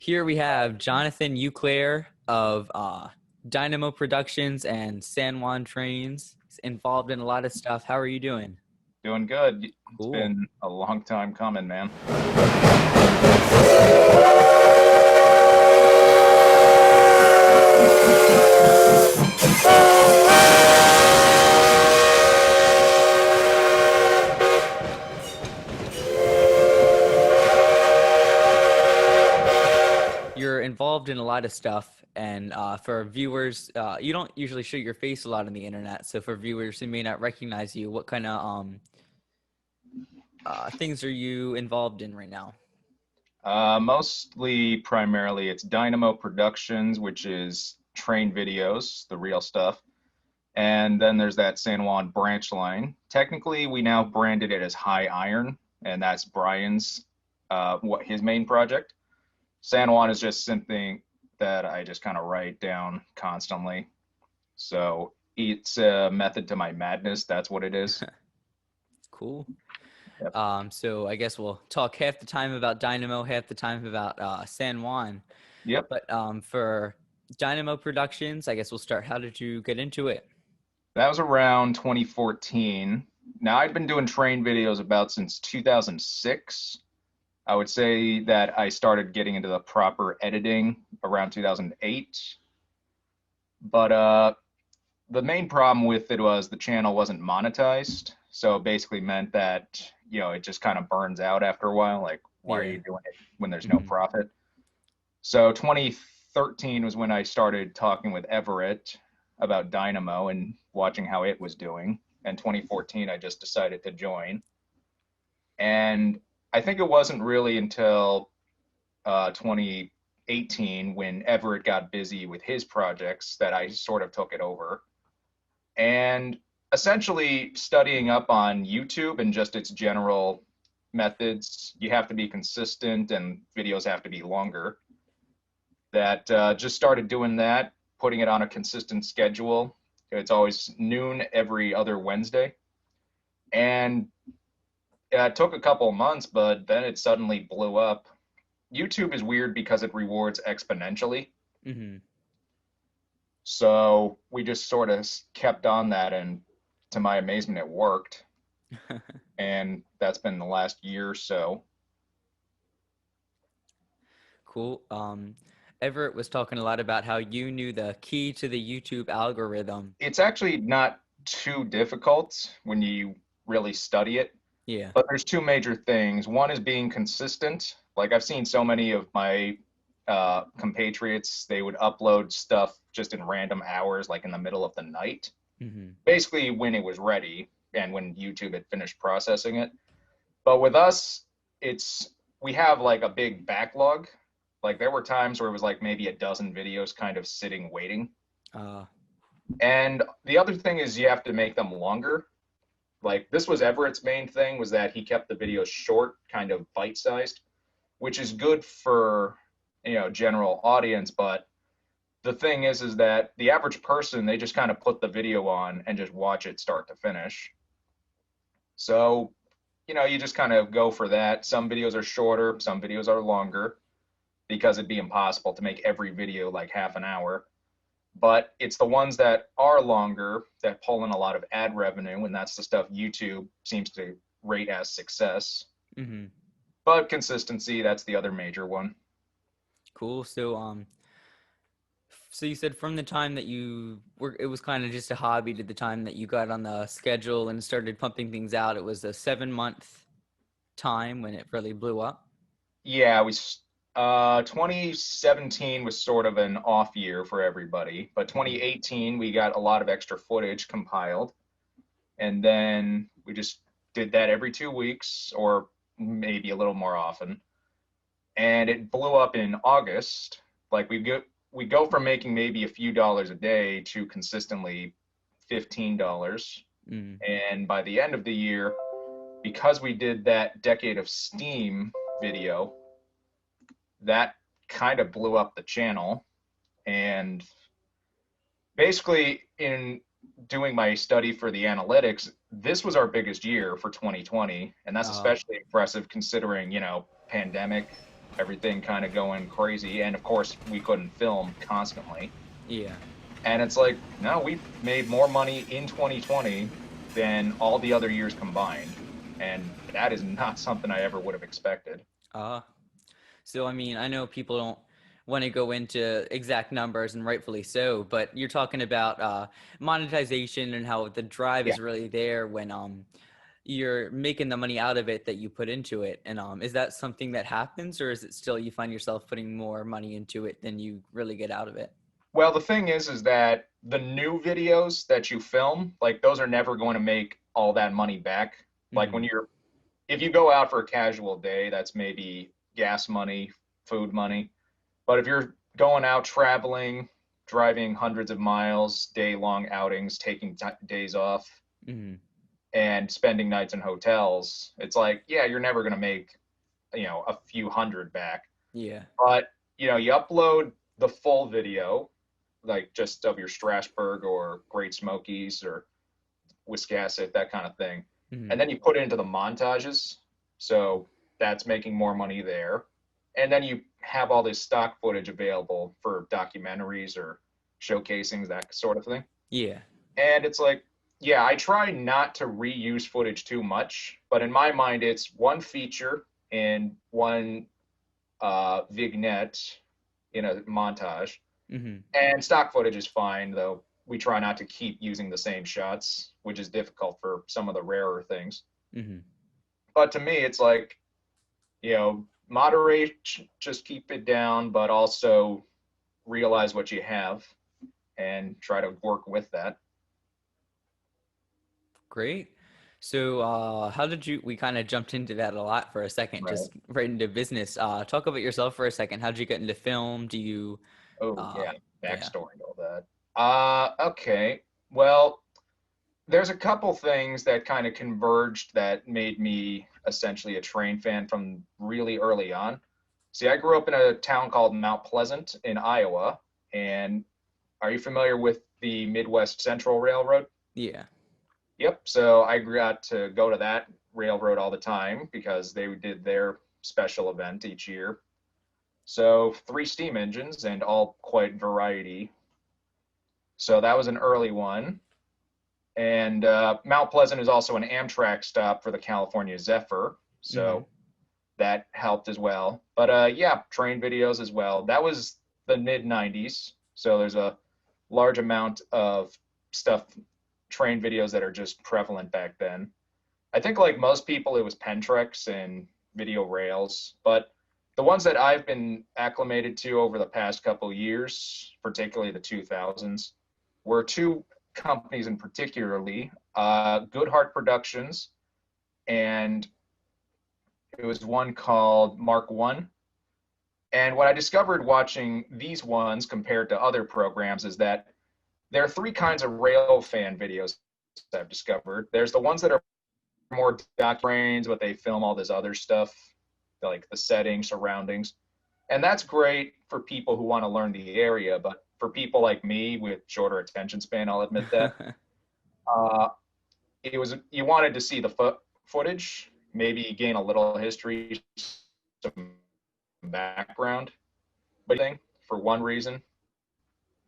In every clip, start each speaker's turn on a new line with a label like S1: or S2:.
S1: Here we have Jonathan Euclair of Dynamo Productions and San Juan Trains. He's involved in a lot of stuff. How are you doing?
S2: Doing good. It's
S1: Cool.
S2: been a long time coming, man.
S1: You're involved in a lot of stuff, and for viewers, you don't usually show your face a lot on the internet. So for viewers who may not recognize you, what kind of things are you involved in right now?
S2: Mostly, primarily, it's Dynamo Productions, which is train videos, the real stuff. And then there's that San Juan branch line. Technically, we now branded it as High Iron, and that's Brian's, what his main project. San Juan is just something that I just kind of write down constantly. So it's a method to my madness. That's what it is.
S1: Cool.
S2: Yep.
S1: So I guess we'll talk half the time about Dynamo, half the time about San Juan.
S2: Yep.
S1: But for Dynamo Productions, I guess we'll start. How did you get into it?
S2: That was around 2014. Now, I'd been doing train videos about since 2006. I would say that I started getting into the proper editing around 2008. But the main problem with it was the channel wasn't monetized. So it basically meant that, it just kind of burns out after a while. Like, why are
S1: Yeah.
S2: you doing it when there's no
S1: Mhm.
S2: profit? So 2013 was when I started talking with Everett about Dynamo and watching how it was doing. And 2014, I just decided to join. And I think it wasn't really until 2018 when Everett got busy with his projects that I sort of took it over. And essentially studying up on YouTube and just its general methods, you have to be consistent and videos have to be longer. That just started doing that, putting it on a consistent schedule. It's always noon every other Wednesday. And it took a couple of months, but then it suddenly blew up. YouTube is weird because it rewards exponentially.
S1: Mhm.
S2: So we just sort of kept on that, and to my amazement, it worked. And that's been the last year or so.
S1: Cool. Everett was talking a lot about how you knew the key to the YouTube algorithm.
S2: It's actually not too difficult when you really study it,
S1: Yeah.
S2: but there's two major things. One is being consistent. Like I've seen so many of my compatriots, they would upload stuff just in random hours, like in the middle of the night,
S1: Mhm.
S2: basically when it was ready and when YouTube had finished processing it. But with us, we have like a big backlog. Like there were times where it was like maybe a dozen videos kind of sitting waiting.
S1: Uh,
S2: And the other thing is you have to make them longer. Like this was Everett's main thing was that he kept the videos short, kind of bite-sized, which is good for, general audience, but the thing is that the average person, they just kind of put the video on and just watch it start to finish. So, you just kind of go for that. Some videos are shorter, some videos are longer because it'd be impossible to make every video like half an hour. But it's the ones that are longer that pull in a lot of ad revenue, and that's the stuff YouTube seems to rate as success.
S1: mhm.
S2: But consistency, that's the other major one.
S1: Cool. So you said from the time that you were, it was kind of just a hobby to the time that you got on the schedule and started pumping things out. It was a 7 month time when it really blew up.
S2: Yeah, 2017 was sort of an off year for everybody, but
S1: Mhm.
S2: 2018 we got a lot of extra footage compiled, and then we just did that every 2 weeks or maybe a little more often, and it blew up in August. Like we go from making maybe a few dollars a day to consistently $15,
S1: Mm.
S2: and by the end of the year, because we did that Decade of Steam video, that kind of blew up the channel. And basically, in doing my study for the analytics, this was our biggest year for 2020. And that's
S1: Uh,
S2: especially impressive considering, pandemic. everything kind of going crazy. And of course, we couldn't film constantly.
S1: Yeah.
S2: And it's like, no, we made more money in 2020 than all the other years combined. And that is not something I ever would have expected.
S1: Uh, so I mean, I know people don't want to go into exact numbers, and rightfully so, but you're talking about monetization and how the drive
S2: Yeah.
S1: is really there when you're making the money out of it that you put into it. And is that something that happens, or is it still you find yourself putting more money into it than you really get out of it?
S2: Well, the thing is that the new videos that you film, like those are never going to make all that money back. Like
S1: Mm-hmm.
S2: when you're, if you go out for a casual day, that's maybe gas money, food money. But if you're going out traveling, driving hundreds of miles, day-long outings, taking days off,
S1: Mm-hmm.
S2: and spending nights in hotels, it's like, yeah, you're never going to make, a few hundred back.
S1: Yeah.
S2: But, you upload the full video, like just of your Strasbourg or Great Smokies or Wiscasset, that kind of thing.
S1: Mm-hmm.
S2: And then you put it into the montages. So that's making more money there. And then you have all this stock footage available for documentaries or showcasings, that sort of thing.
S1: Yeah.
S2: And it's like, yeah, I try not to reuse footage too much, but in my mind, it's one feature and one vignette in a montage.
S1: Mm-hmm.
S2: And stock footage is fine, though we try not to keep using the same shots, which is difficult for some of the rarer things.
S1: Mm-hmm.
S2: But to me, it's like, moderate, just keep it down, but also realize what you have and try to work with that.
S1: Great. So, how did you? We kind of jumped into that a lot for a second,
S2: Right.
S1: just right into business. Talk about yourself for a second. How did you get into film? Do you?
S2: Oh,
S1: Uh,
S2: yeah.
S1: yeah.
S2: Backstory and all that. Okay. Well, there's a couple things that kind of converged that made me essentially a train fan from really early on. See, I grew up in a town called Mount Pleasant in Iowa. And are you familiar with the Midwest Central Railroad?
S1: Yeah.
S2: Yep. So I got to go to that railroad all the time because they did their special event each year. So three steam engines and all quite variety. So that was an early one. And Mount Pleasant is also an Amtrak stop for the California Zephyr.
S1: Mm-hmm.
S2: So that helped as well. But yeah, train videos as well. That was the mid 90s. So there's a large amount of stuff, train videos that are just prevalent back then. I think, like most people, it was Pentrex and video rails. But the ones that I've been acclimated to over the past couple of years, particularly the 2000s, were two companies in particularly, Goodhart Productions, and it was one called Mark One. And what I discovered watching these ones compared to other programs is that there are three kinds of rail fan videos I've discovered. There's the ones that are more doc brains, but they film all this other stuff, like the settings, surroundings. And that's great for people who want to learn the area. But for people like me with shorter attention span, I'll admit that, uh, it was, you wanted to see the footage, maybe gain a little history, some background, but thing for one reason,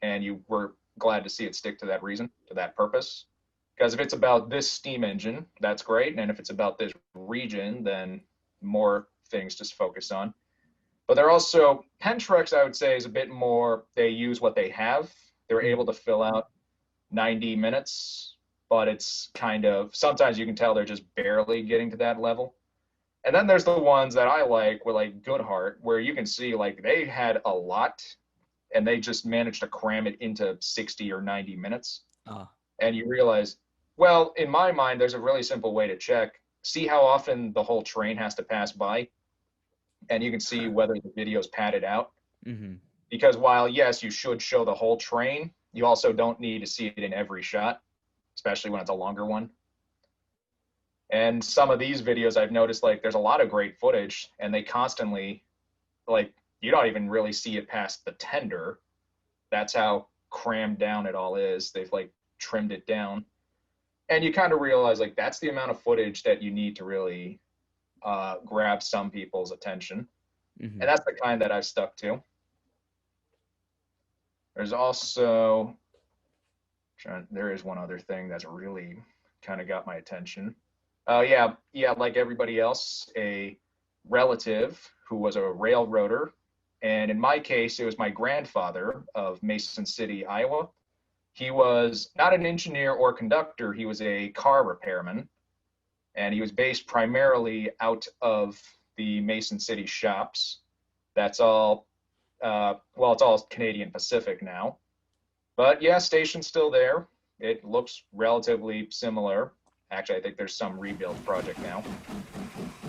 S2: and you were glad to see it stick to that reason, to that purpose. Because if it's about this steam engine, that's great, and if it's about this region, then more things to focus on. But they're also, Pentrex, I would say, is a bit more, they use what they have. They're able to fill out 90 minutes, but it's kind of, sometimes you can tell they're just barely getting to that level. And then there's the ones that I like with like Goodhart, where you can see like they had a lot and they just managed to cram it into 60 or 90 minutes.
S1: Oh.
S2: And you realize, well, in my mind, there's a really simple way to check. See how often the whole train has to pass by, and you can see whether the video's padded out.
S1: Mm-hmm.
S2: Because while, yes, you should show the whole train, you also don't need to see it in every shot, especially when it's a longer one. And some of these videos I've noticed, like, there's a lot of great footage, and they constantly, like, you don't even really see it past the tender. That's how crammed down it all is. They've, like, trimmed it down. And you kind of realize, like, that's the amount of footage that you need to really grab some people's attention.
S1: Hmm.
S2: And that's the kind that I've stuck to. There's also, there is one other thing that's really kind of got my attention. Yeah, like everybody else, a relative who was a railroader. And in my case, it was my grandfather of Mason City, Iowa. He was not an engineer or conductor, he was a car repairman. And he was based primarily out of the Mason City shops. That's all, well, it's all Canadian Pacific now. But yeah, station's still there. It looks relatively similar. Actually, I think there's some rebuild project now.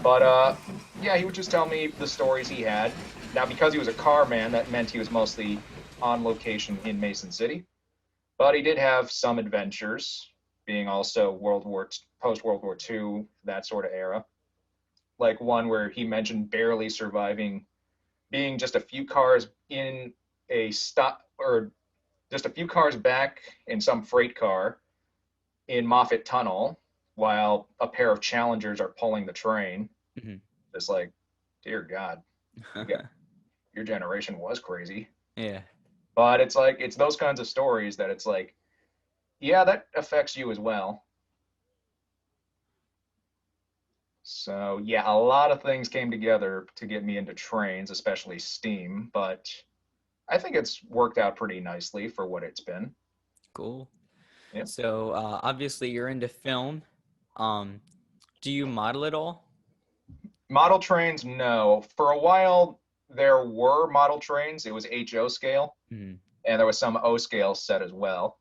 S2: But yeah, he would just tell me the stories he had. Now, because he was a car man, that meant he was mostly on location in Mason City. But he did have some adventures, being also post World War II, that sort of era. Like one where he mentioned barely surviving, being just a few cars in a stop, or just a few cars back in some freight car in Moffat Tunnel while a pair of Challengers are pulling the train.
S1: Hmm.
S2: It's like, dear God, you got, your generation was crazy.
S1: Yeah.
S2: But it's like, it's those kinds of stories that it's like, yeah, that affects you as well. So yeah, a lot of things came together to get me into trains, especially steam, but I think it's worked out pretty nicely for what it's been.
S1: Cool.
S2: Yeah.
S1: So obviously you're into film. Um, do you model at all?
S2: Model trains, no. For a while, there were model trains. It was HO scale,
S1: Hmm.
S2: and there was some O scale set as well.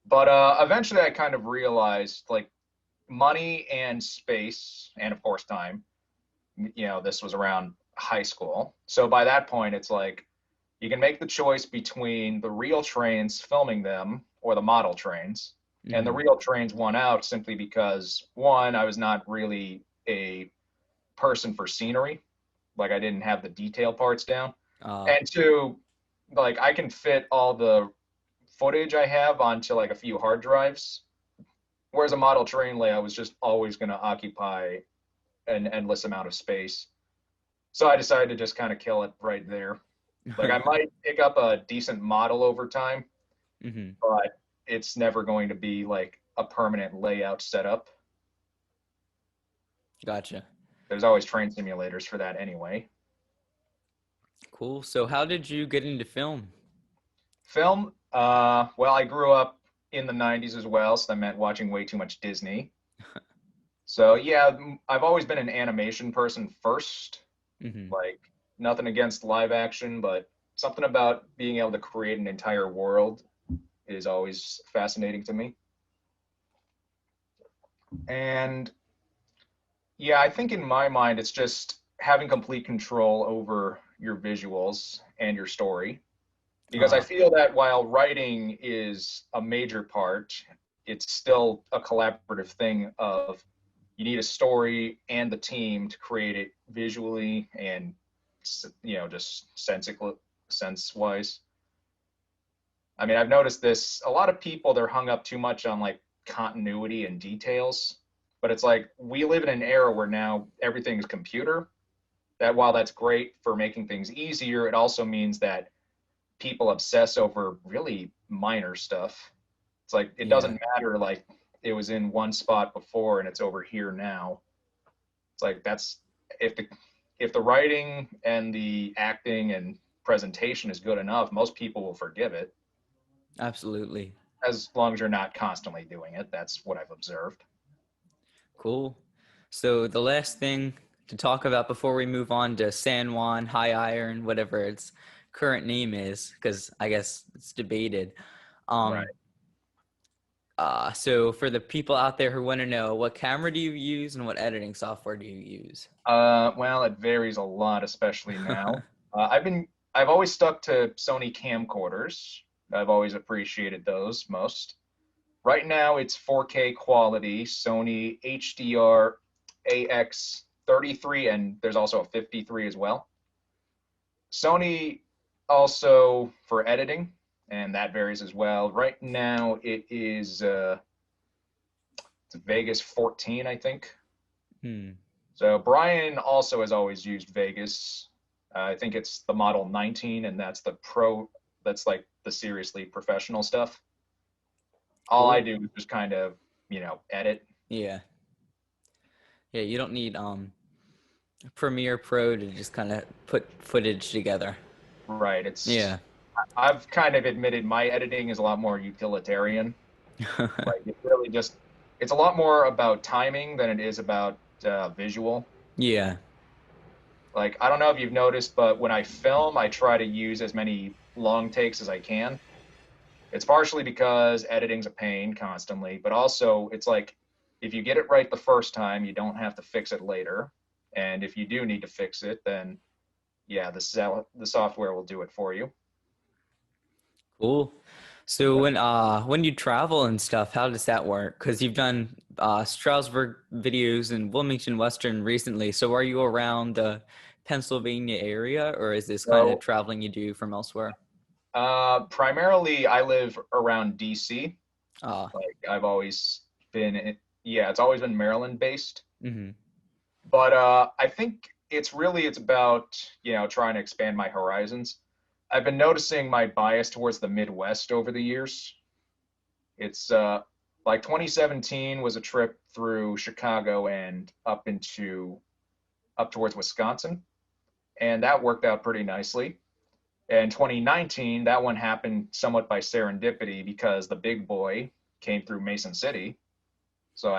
S2: But eventually, I kind of realized like money and space, and of course, time. This was around high school. So by that point, it's like you can make the choice between the real trains filming them or the model trains. And the
S1: Hmm.
S2: real trains won out simply because one, I was not really a person for scenery. Like I didn't have the detail parts down.
S1: Uh,
S2: And two, like I can fit all the footage I have onto like a few hard drives. Whereas a model train layout was just always going to occupy an endless amount of space. So I decided to just kind of kill it right there. Like I might pick up a decent model over time,
S1: hmm.
S2: but it's never going to be like a permanent layout setup.
S1: Gotcha.
S2: There's always train simulators for that anyway.
S1: Cool. So how did you get into film?
S2: Film, well, I grew up in the 90s as well, so that meant watching way too much Disney. So yeah, I've always been an animation person first.
S1: Hmm.
S2: Like nothing against live action, but something about being able to create an entire world is always fascinating to me. And yeah, I think in my mind, it's just having complete control over your visuals and your story. Because I
S1: Uh,
S2: feel that while writing is a major part, it's still a collaborative thing of you need a story and the team to create it visually and just sense wise. I mean, I've noticed this. A lot of people they're hung up too much on like continuity and details, but it's like we live in an era where now everything is computer. That while that's great for making things easier, it also means that people obsess over really minor stuff. It's like it
S1: yeah,
S2: doesn't matter like it was in one spot before and it's over here now. It's like that's if the if the writing and the acting and presentation is good enough, most people will forgive it
S1: absolutely.
S2: as long as you're not constantly doing it. That's what I've observed.
S1: Cool. So the last thing to talk about before we move on to San Juan, High Iron, whatever its current name is, because I guess it's debated.
S2: Right.
S1: Um, so for the people out there who want to know, what camera do you use and what editing software do you use?
S2: Well, it varies a lot, especially now. I've always stuck to Sony camcorders. I've always appreciated those most. Right now, it's 4K quality, Sony HDR AX33, and there's also a 53 as well. Sony also for editing, and that varies as well. Right now, it's Vegas 14, I think.
S1: Hmm.
S2: So Brian also has always used Vegas. I think it's the Model 19, and that's the Pro. That's like the seriously professional stuff. All I
S1: Cool.
S2: do is just kind of, edit.
S1: Yeah. Yeah, you don't need Premiere Pro to just kind of put footage together.
S2: Right.
S1: Yeah.
S2: I've kind of admitted my editing is a lot more utilitarian. Like it really just, it's a lot more about timing than it is about visual.
S1: Yeah.
S2: Like, I don't know if you've noticed, but when I film, I try to use as many long takes as I can. It's partially because editing's a pain constantly, but also it's like if you get it right the first time, you don't have to fix it later. And if you do need to fix it, then yeah, the software will do it for you.
S1: Cool. So
S2: But
S1: when you travel and stuff, how does that work? Because you've done Strasbourg videos and Wilmington Western recently. So are you around the Pennsylvania area, or is this kind of
S2: so
S1: traveling you do from elsewhere?
S2: primarily, I live around DC.
S1: Uh,
S2: Like I've always yeah, it's always been Maryland based.
S1: hmm.
S2: But I think it's about trying to expand my horizons. I've been noticing my bias towards the Midwest over the years. It's like 2017 was a trip through Chicago and up towards Wisconsin, and that worked out pretty nicely. And 2019, that one happened somewhat by serendipity because the big boy came through Mason City, so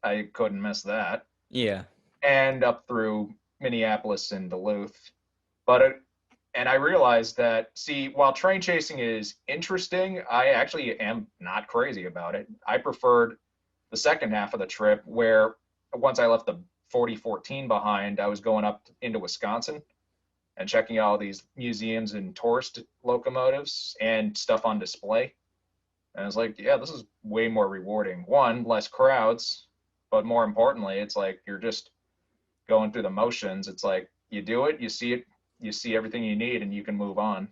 S2: I couldn't miss that,
S1: Yeah.
S2: and up through Minneapolis and Duluth. But and I realized that, see, while train chasing is interesting, I actually am not crazy about it. I preferred the second half of the trip where once I left the 4014 behind, I was going up into Wisconsin and checking out all these museums and tourist locomotives and stuff on display. And I was like, yeah, this is way more rewarding. One, less crowds, but more importantly, it's like you're just going through the motions. It's like you do it, you see everything you need, and you can move on.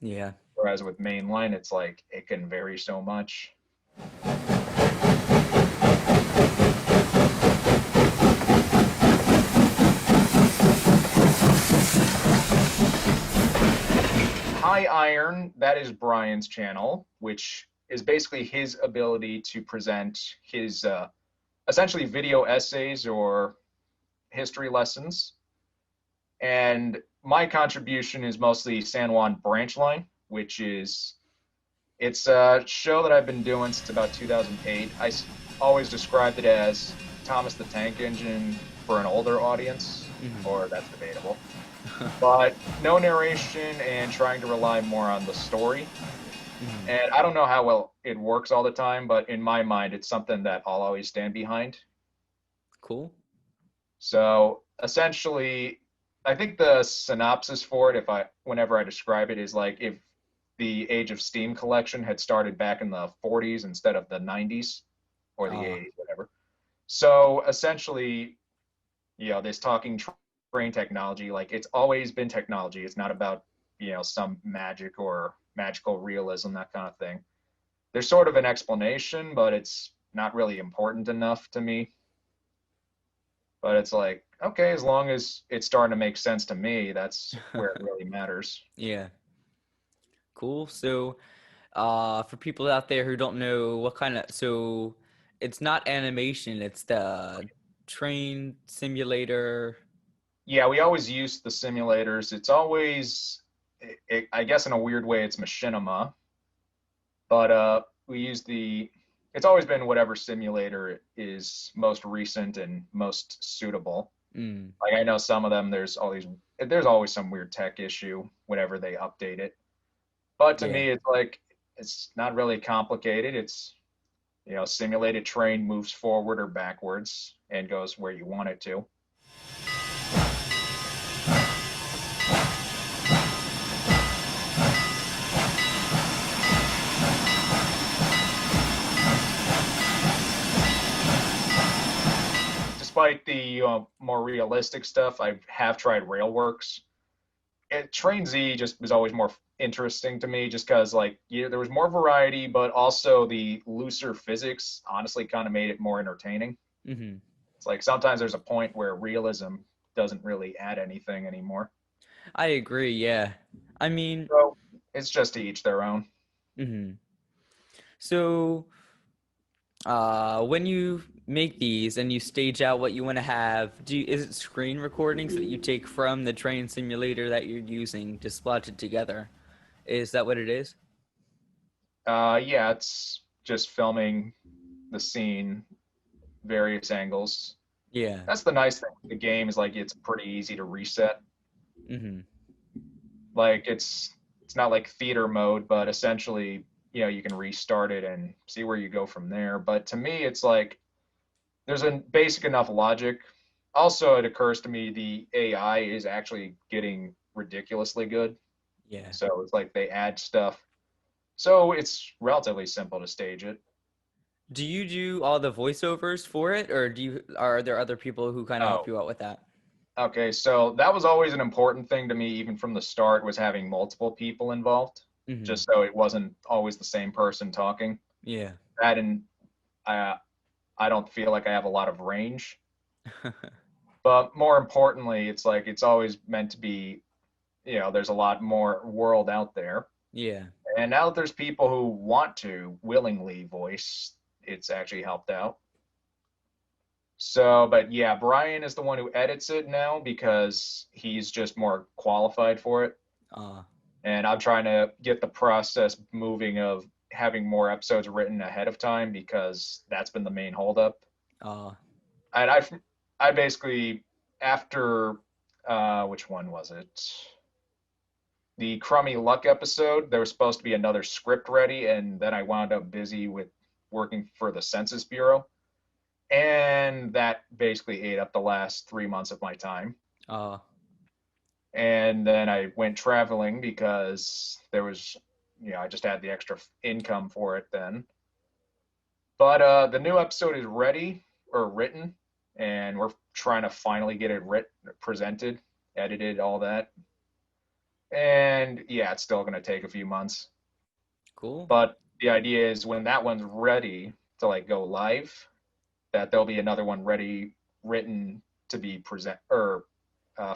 S1: Yeah.
S2: Whereas with mainline, it's like it can vary so much. High Iron, that is Brian's channel, which is basically his ability to present his essentially video essays or history lessons. And my contribution is mostly San Juan Branch Line, which is it's a show that I've been doing since about 2008. Always described it as Thomas the Tank Engine for an older audience,
S1: Hmm.
S2: or that's debatable. But no narration and trying to rely more on the story.
S1: Hmm.
S2: And I don't know how well it works all the time, but in my mind, it's something that I'll always stand behind.
S1: Cool.
S2: So essentially, I think the synopsis for it, whenever I describe it, is like if the Age of Steam collection had started back in the 40s instead of the 90s or the
S1: Uh,
S2: 80s, whatever. So essentially, this talking train technology, like it's always been technology. It's not about, some magic or magical realism, that kind of thing. There's sort of an explanation, but it's not really important enough to me. But it's like, okay, as long as it's starting to make sense to me, that's where it really matters.
S1: yeah. Cool. So for people out there who don't know what kind of, so it's not animation, it's the train simulator.
S2: Yeah, we always use the simulators. It's always, I guess in a weird way, it's machinima, but we use it's always been whatever simulator is most recent and most suitable.
S1: Mm,
S2: Like I know some of them, there's always some weird tech issue whenever they update it. But to
S1: yeah.
S2: me, it's like, it's not really complicated. It's, simulated train moves forward or backwards and goes where you want it to. Despite the more realistic stuff, I have tried Railworks. Train Z just was always more interesting to me, just because like there was more variety, but also the looser physics honestly kind of made it more entertaining.
S1: Hmm.
S2: It's like sometimes there's a point where realism doesn't really add anything anymore.
S1: I agree. Yeah. I mean,
S2: So it's just to each their own.
S1: mhm. So, when you make these and you stage out what you want to have, is it screen recordings that you take from the train simulator that you're using to splotch it together? Is that what it is?
S2: Yeah, it's just filming the scene, various angles.
S1: Yeah.
S2: That's the nice thing with the game is like it's pretty easy to reset.
S1: Mm-hmm.
S2: Like it's not like theater mode, but essentially, you can restart it and see where you go from there. But to me, it's like there's a basic enough logic. Also, it occurs to me the AI is actually getting ridiculously good.
S1: Yeah.
S2: So it's like they add stuff. So it's relatively simple to stage it.
S1: Do you do all the voiceovers for it, or are there other people who kind of help
S2: Oh,
S1: you out with that?
S2: okay. So that was always an important thing to me, even from the start, was having multiple people involved,
S1: Mm-hmm.
S2: just so it wasn't always the same person talking.
S1: Yeah.
S2: That and I, I don't feel like I have a lot of range. But more importantly, it's like it's always meant to be, there's a lot more world out there.
S1: Yeah.
S2: And now that there's people who want to willingly voice, it's actually helped out. So, but yeah, Brian is the one who edits it now because he's just more qualified for it.
S1: Uh,
S2: And I'm trying to get the process moving of having more episodes written ahead of time because that's been the main holdup.
S1: uh,
S2: And I basically, after, which one was it? The Crummy Luck episode, there was supposed to be another script ready, and then I wound up busy with working for the Census Bureau. And that basically ate up the last 3 months of my time.
S1: uh,
S2: And then I went traveling because there was, I just had the extra income for it then. But the new episode is ready or written, and we're trying to finally get it presented, edited, all that. And yeah, it's still going to take a few months.
S1: cool.
S2: But the idea is when that one's ready to like go live, that there'll be another one ready, written to be present or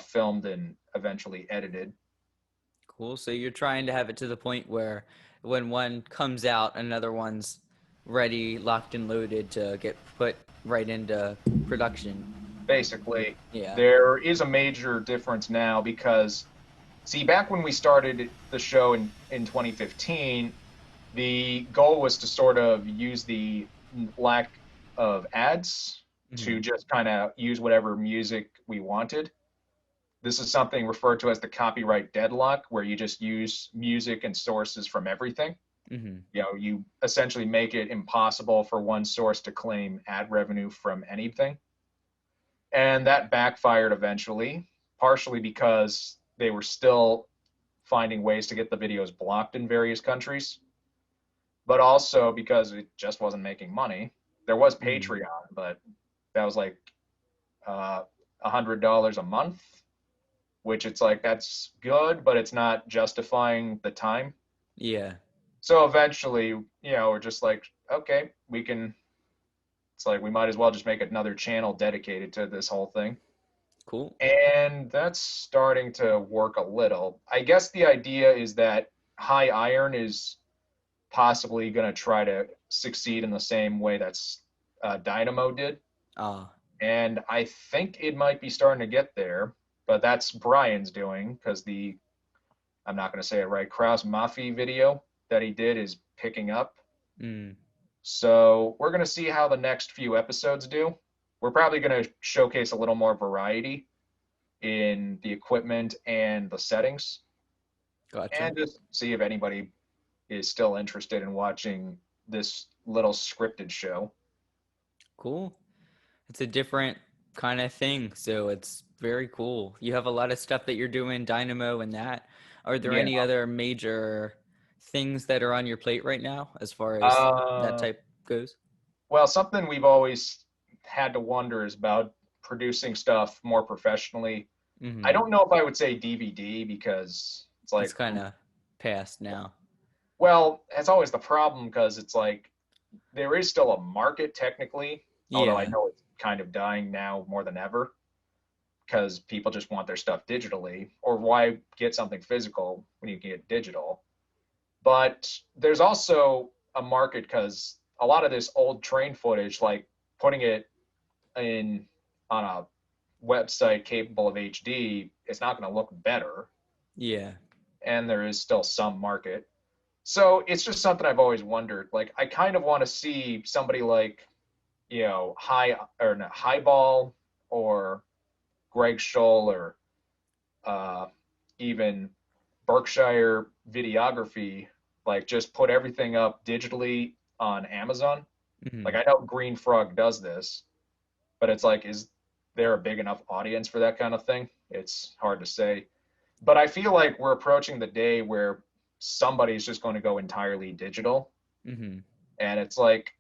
S2: filmed and eventually edited.
S1: Cool. So you're trying to have it to the point where when one comes out, another one's ready, locked and loaded to get put right into production.
S2: Basically,
S1: Yeah.
S2: there is a major difference now because see, back when we started the show in 2015, the goal was to sort of use the lack of ads
S1: Hmm.
S2: to just kind of use whatever music we wanted. This is something referred to as the copyright deadlock, where you just use music and sources from everything.
S1: Hmm.
S2: You essentially make it impossible for one source to claim ad revenue from anything. And that backfired eventually, partially because they were still finding ways to get the videos blocked in various countries, but also because it just wasn't making money. There was
S1: Hmm.
S2: Patreon, but that was like $100 a month, which it's like that's good, but it's not justifying the time.
S1: Yeah.
S2: So eventually, we're just like, okay, we can. It's like we might as well just make another channel dedicated to this whole thing.
S1: Cool.
S2: And that's starting to work a little. I guess the idea is that High Iron is possibly going to try to succeed in the same way that's Dynamo did.
S1: Uh,
S2: And I think it might be starting to get there, but that's Brian's doing because I'm not going to say it right, Kraus Mafi video that he did is picking up.
S1: mm,
S2: So we're going to see how the next few episodes do. We're probably going to showcase a little more variety in the equipment and the settings,
S1: gotcha.
S2: and just see if anybody is still interested in watching this little scripted show.
S1: Cool. It's a different kind of thing, so it's very cool. You have a lot of stuff that you're doing, Dynamo and that. Are there
S2: Yeah.
S1: any other major things that are on your plate right now as far as that
S2: Uh,
S1: type goes?
S2: well, something we've always had to wonder is about producing stuff more professionally. I
S1: Hmm.
S2: don't know if I would say DVD because it's
S1: It's
S2: like,
S1: kind of past now.
S2: well, that's always the problem because it's like there is still a market technically, although I
S1: Yeah.
S2: know it's kind of dying now more than ever because people just want their stuff digitally, or why get something physical when you can get digital? But there's also a market because a lot of this old train footage, like putting it in on a website capable of HD, it's not going to look better,
S1: Yeah.
S2: and there is still some market. So it's just something I've always wondered. Like, I kind of want to see somebody like, Highball or Greg Scholl or uh, even Berkshire Videography, like just put everything up digitally on Amazon. Like,
S1: Hmm.
S2: I know Green Frog does this, but it's like, is there a big enough audience for that kind of thing? It's hard to say. But I feel like we're approaching the day where somebody's just going to go entirely digital.
S1: Hmm.
S2: And it's like,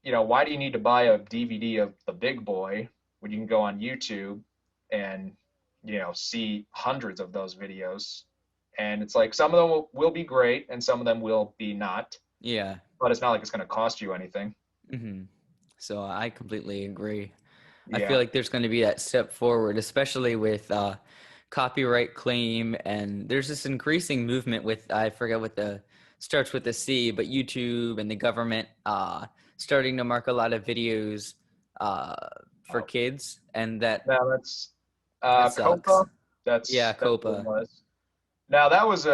S2: why do you need to buy a DVD of the big boy when you can go on YouTube and, see hundreds of those videos? And it's like some of them will be great and some of them will be not,
S1: Yeah.
S2: but it's not like it's going to cost you anything.
S1: Hmm. So I completely agree. I feel
S2: Yeah.
S1: like there's going to be that step forward, especially with copyright claim, and there's this increasing movement with I forget what the starts with the C, but YouTube and the government starting to mark a lot of videos uh, for
S2: Oh,
S1: kids, and that
S2: now that's
S1: that sucks.
S2: Copa.
S1: Yeah,
S2: That's what it
S1: Copa.
S2: was. Now that was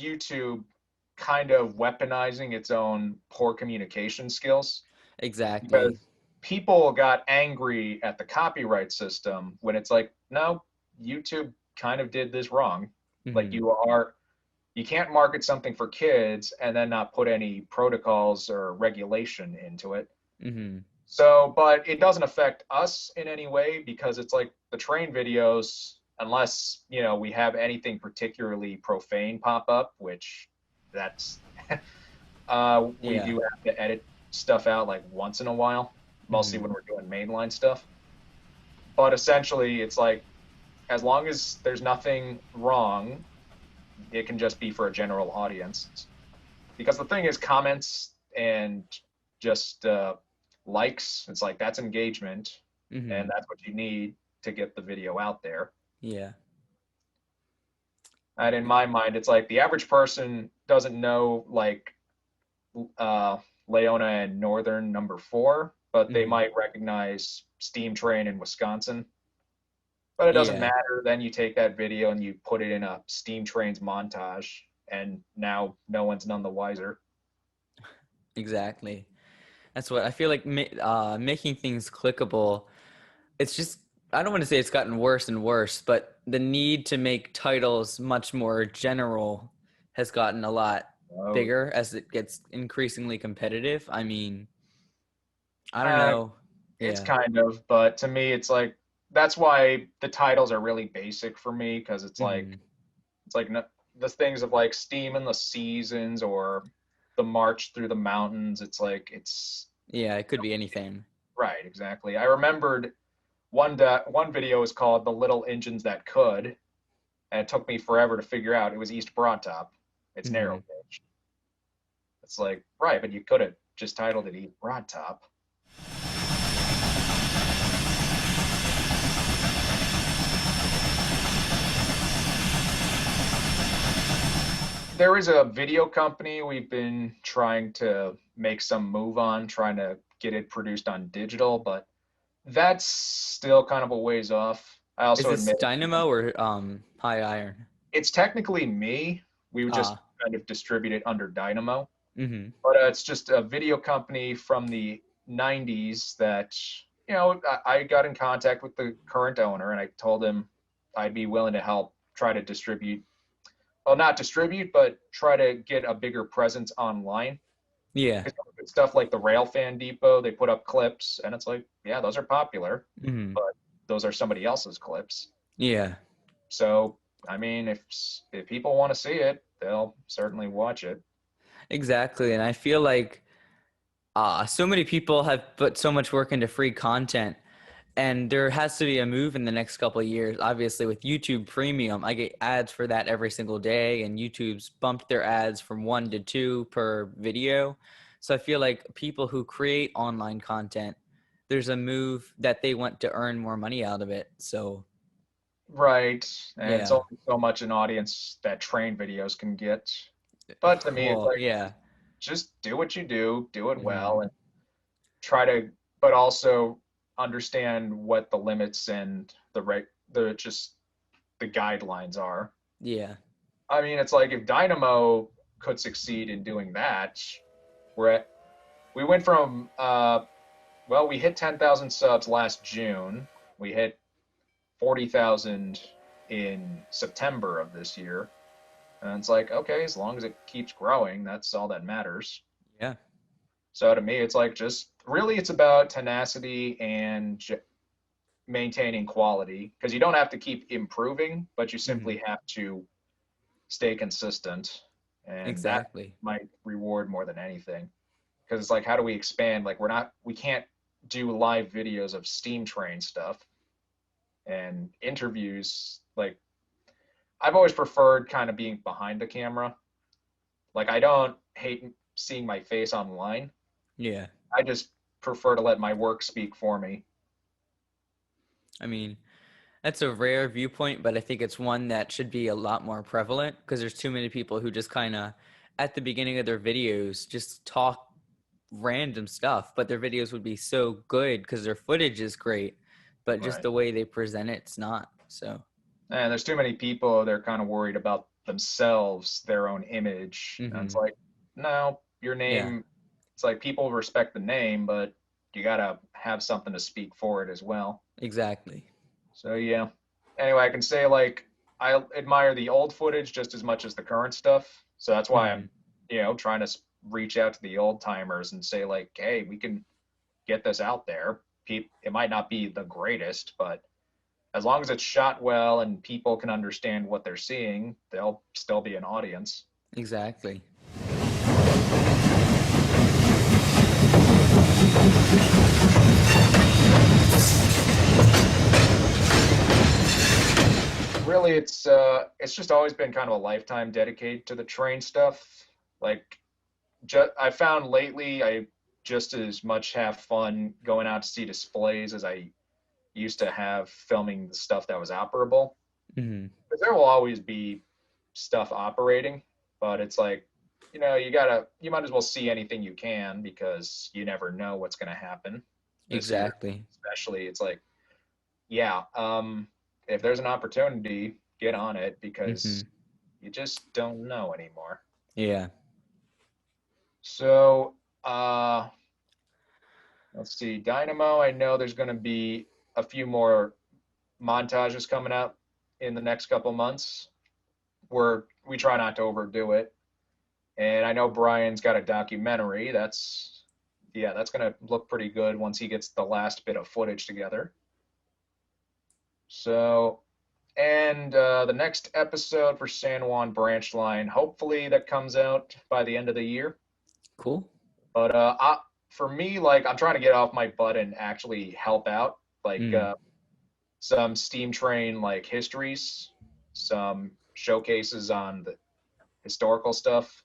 S2: YouTube kind of weaponizing its own poor communication skills,
S1: Exactly.
S2: because people got angry at the copyright system when it's like, no, YouTube kind of did this wrong. Like,
S1: Hmm.
S2: you can't market something for kids and then not put any protocols or regulation into it.
S1: Hmm.
S2: So, but it doesn't affect us in any way because it's like the train videos, unless, we have anything particularly profane pop up, which that's, we
S1: Yeah.
S2: do have to edit stuff out like once in a while, mostly
S1: Hmm.
S2: when we're doing mainline stuff. But essentially, it's like, as long as there's nothing wrong, it can just be for a general audience. Because the thing is, comments and just likes, it's like that's engagement, and
S1: Hmm.
S2: that's what you need to get the video out there.
S1: Yeah.
S2: And in my mind, it's like the average person doesn't know, like, uh, Leona and Northern number 4, but they
S1: Hmm.
S2: might recognize Steam Train in Wisconsin. But it doesn't
S1: Yeah.
S2: matter. Then you take that video and you put it in a Steam Trains montage, and now no one's none the wiser.
S1: Exactly. That's what I feel like making things clickable. It's just, I don't want to say it's gotten worse and worse, but the need to make titles much more general has gotten a lot
S2: Oh,
S1: bigger as it gets increasingly competitive. I mean, I don't
S2: uh,
S1: know.
S2: it's
S1: Yeah.
S2: kind of, but to me, it's like that's why the titles are really basic for me, because
S1: Hmm.
S2: it's like the things of like Steam and the Seasons or the March Through the Mountains. It's like
S1: Yeah, it could be anything.
S2: right, exactly. I remembered one video was called "The Little Engines That Could," and it took me forever to figure out it was East Broadtop. It's narrow
S1: Hmm.
S2: gauge. It's like, right, but you could have just titled it East Broadtop. There is a video company we've been trying to make some move on, trying to get it produced on digital, but that's still kind of a ways off. I
S1: Is
S2: also
S1: this
S2: admit
S1: Dynamo or High Iron?
S2: it's technically me. We would just
S1: Ah.
S2: kind of distribute it under Dynamo,
S1: Hmm.
S2: but it's just a video company from the 90s that, I got in contact with the current owner and I told him I'd be willing to help try to distribute, well, not distribute, but try to get a bigger presence online.
S1: Yeah.
S2: Stuff like the Rail Fan Depot, they put up clips, and it's like, yeah, those are popular,
S1: Hmm.
S2: but those are somebody else's clips.
S1: Yeah.
S2: So, I mean, if people want to see it, they'll certainly watch it.
S1: Exactly. And I feel like so many people have put so much work into free content, and there has to be a move in the next couple of years. Obviously, with YouTube Premium, I get ads for that every single day, and YouTube's bumped their ads from 1 to 2 per video. So I feel like people who create online content there's a move that they want to earn more money out of it. So
S2: Right. And it's
S1: yeah.
S2: only so much an audience that train videos can get. But to me, it's
S1: Well,
S2: like,
S1: yeah.
S2: just do what you do it
S1: Hmm.
S2: well, and try to, but also understand what the limits and the just the guidelines are.
S1: Yeah.
S2: I mean, it's like if Dynamo could succeed in doing that, we're at, we went from, well, we hit 10,000 subs last June. We hit 40,000 in September of this year. And it's like, okay, as long as it keeps growing, that's all that matters.
S1: Yeah.
S2: So to me, it's like just really it's about tenacity and maintaining quality because you don't have to keep improving, but you
S1: Hmm.
S2: simply have to stay consistent. And that
S1: Exactly.
S2: might reward more than anything. Because it's like, how do we expand? Like, we can't do live videos of steam train stuff and interviews. Like, I've always preferred kind of being behind the camera. Like, I don't hate seeing my face online.
S1: Yeah.
S2: I just prefer to let my work speak for me.
S1: I mean, that's a rare viewpoint, but I think it's one that should be a lot more prevalent because there's too many people who just kind of, at the beginning of their videos, just talk random stuff, but their videos would be so good because their footage is great, but just
S2: Right.
S1: the way they present it's not. So,
S2: And there's too many people, they're kind of worried about themselves, their own image. And it's
S1: hmm,
S2: like, no, your
S1: yeah,
S2: name, it's like people respect the name, but you got to have something to speak for it as well.
S1: exactly.
S2: So, yeah. Anyway, I can say, like, I admire the old footage just as much as the current stuff. So that's why
S1: Hmm.
S2: I'm, trying to reach out to the old timers and say, like, hey, we can get this out there. It might not be the greatest, but as long as it's shot well and people can understand what they're seeing, there'll still be an audience.
S1: Exactly.
S2: Really, it's just always been kind of a lifetime dedicated to the train stuff. Like, I found lately, I just as much have fun going out to see displays as I used to have filming the stuff that was operable.
S1: Hmm.
S2: Because there will always be stuff operating, but it's like, you might as well see anything you can because you never know what's going to happen this year.
S1: Exactly.
S2: Especially, it's like, yeah, if there's an opportunity, get on it
S1: Hmm.
S2: because you just don't know anymore.
S1: Yeah.
S2: So, uh, let's see, Dynamo. I know there's going to be a few more montages coming out in the next couple months where we try not to overdo it. And I know Brian's got a documentary. That's going to look pretty good once he gets the last bit of footage together. So, and the next episode for San Juan Branch Line, hopefully that comes out by the end of the year.
S1: Cool.
S2: But for me, like I'm trying to get off my butt and actually help out, like
S1: Mm.
S2: some steam train like histories, some showcases on the historical stuff,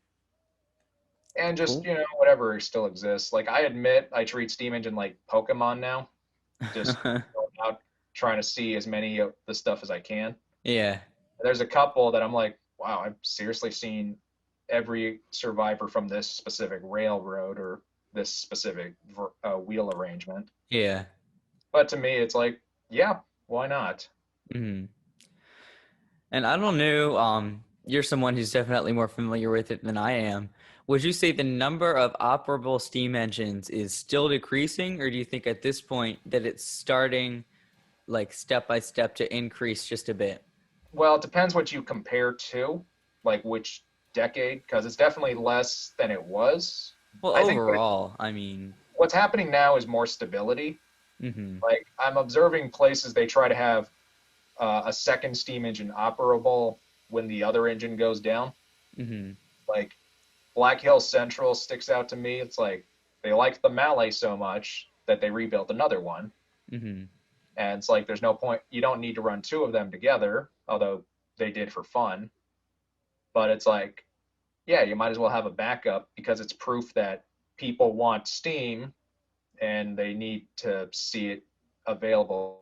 S2: and just
S1: Cool.
S2: whatever still exists. Like I admit, I treat steam engine like Pokemon now, just going out trying to see as many of the stuff as I can.
S1: Yeah.
S2: There's a couple that I'm like, wow, I've seriously seen every survivor from this specific railroad or this specific wheel arrangement.
S1: Yeah.
S2: But to me, it's like, yeah, why not?
S1: Hmm. And I don't know, you're someone who's definitely more familiar with it than I am. Would you say the number of operable steam engines is still decreasing, or do you think at this point that it's starting like step by step to increase just a bit?
S2: Well, it depends what you compare to, like which decade, because it's definitely less than it was.
S1: Well,
S2: I think
S1: overall, I mean,
S2: what's happening now is more stability.
S1: hmm,
S2: Like I'm observing places they try to have a second steam engine operable when the other engine goes down.
S1: hmm,
S2: Like Black Hill Central sticks out to me. It's like they liked the Mallet so much that they rebuilt another one.
S1: hmm,
S2: And it's like there's no point. You don't need to run two of them together, although they did for fun. But it's like, yeah, you might as well have a backup because it's proof that people want Steam and they need to see it available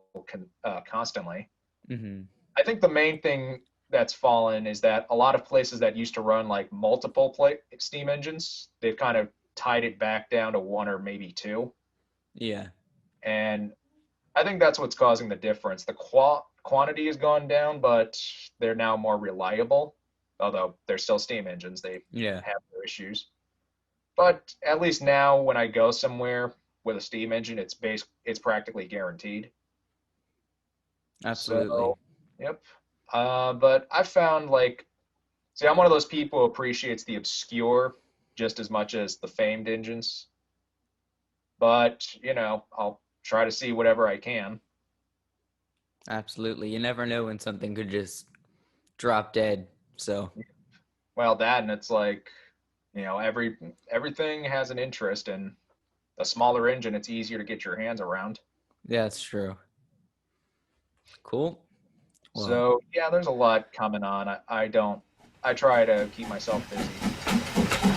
S2: constantly.
S1: Hmm.
S2: I think the main thing that's fallen is that a lot of places that used to run like multiple Steam engines, they've kind of tied it back down to one or maybe two.
S1: Yeah.
S2: And I think that's what's causing the difference. The quantity has gone down, but they're now more reliable. Although they're still Steam engines, they
S1: Yeah.
S2: have their issues. But at least now, when I go somewhere with a Steam engine, it's practically guaranteed.
S1: Absolutely.
S2: So, yep. But I found like, see, I'm one of those people who appreciates the obscure just as much as the famed engines. But I'll try to see whatever I can.
S1: Absolutely. You never know when something could just drop dead. So,
S2: Well, that and it's like, everything has an interest, and a smaller engine, it's easier to get your hands around.
S1: yeah, that's true. Cool. Well,
S2: So yeah, there's a lot coming on. I try to keep myself busy.